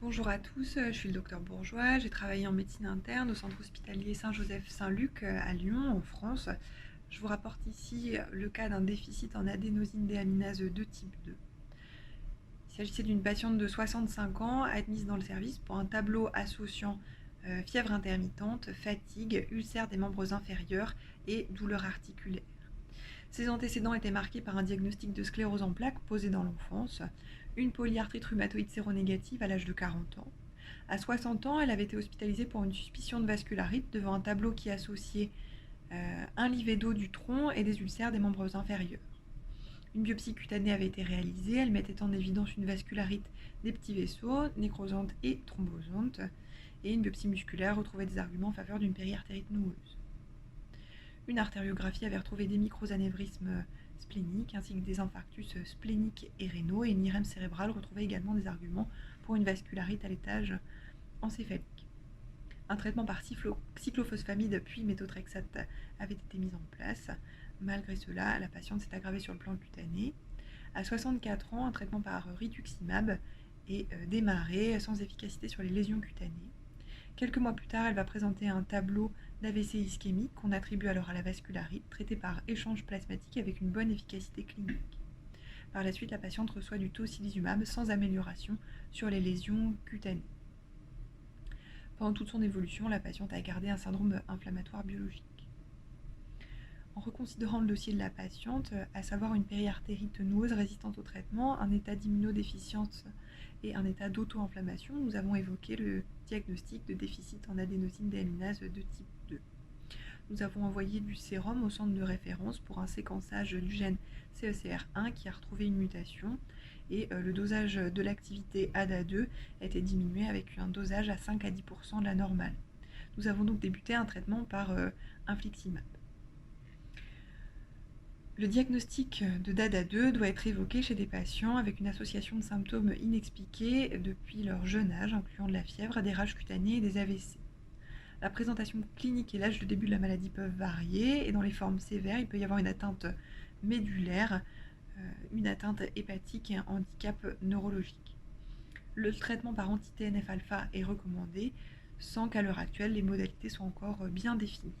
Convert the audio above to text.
Bonjour à tous, je suis le docteur Bourgeois, j'ai travaillé en médecine interne au centre hospitalier Saint-Joseph-Saint-Luc à Lyon, en France. Je vous rapporte ici le cas d'un déficit en adénosine déaminase 2 type 2. Il s'agissait d'une patiente de 65 ans admise dans le service pour un tableau associant fièvre intermittente, fatigue, ulcère des membres inférieurs et douleurs articulaires. Ses antécédents étaient marqués par un diagnostic de sclérose en plaques posé dans l'enfance, une polyarthrite rhumatoïde séronégative à l'âge de 40 ans. À 60 ans, elle avait été hospitalisée pour une suspicion de vascularite devant un tableau qui associait un livet-d'eau du tronc et des ulcères des membres inférieurs. Une biopsie cutanée avait été réalisée, elle mettait en évidence une vascularite des petits vaisseaux, nécrosante et thrombosante, et une biopsie musculaire retrouvait des arguments en faveur d'une périartérite noueuse. Une artériographie avait retrouvé des microanévrismes spléniques ainsi que des infarctus spléniques et rénaux, et une IRM cérébrale retrouvait également des arguments pour une vascularite à l'étage encéphalique. Un traitement par cyclophosphamide puis méthotrexate avait été mis en place. Malgré cela, la patiente s'est aggravée sur le plan cutané. À 64 ans, un traitement par rituximab est démarré sans efficacité sur les lésions cutanées. Quelques mois plus tard, elle va présenter un tableau d'AVC ischémique qu'on attribue alors à la vascularite, traité par échange plasmatique avec une bonne efficacité clinique. Par la suite, la patiente reçoit du tocilizumab sans amélioration sur les lésions cutanées. Pendant toute son évolution, la patiente a gardé un syndrome inflammatoire biologique. En reconsidérant le dossier de la patiente, à savoir une périartérite noueuse résistante au traitement, un état d'immunodéficience et un état d'auto-inflammation, nous avons évoqué le diagnostic de déficit en adénosine déaminase de type 2. Nous avons envoyé du sérum au centre de référence pour un séquençage du gène CECR1 qui a retrouvé une mutation, et le dosage de l'activité ADA2 a été diminué avec un dosage à 5 à 10% de la normale. Nous avons donc débuté un traitement par infliximab. Le diagnostic de DADA2 doit être évoqué chez des patients avec une association de symptômes inexpliqués depuis leur jeune âge, incluant de la fièvre, des rages cutanées et des AVC. La présentation clinique et l'âge de début de la maladie peuvent varier, et dans les formes sévères, il peut y avoir une atteinte médulaire, une atteinte hépatique et un handicap neurologique. Le traitement par anti-TNF-alpha est recommandé, sans qu'à l'heure actuelle les modalités soient encore bien définies.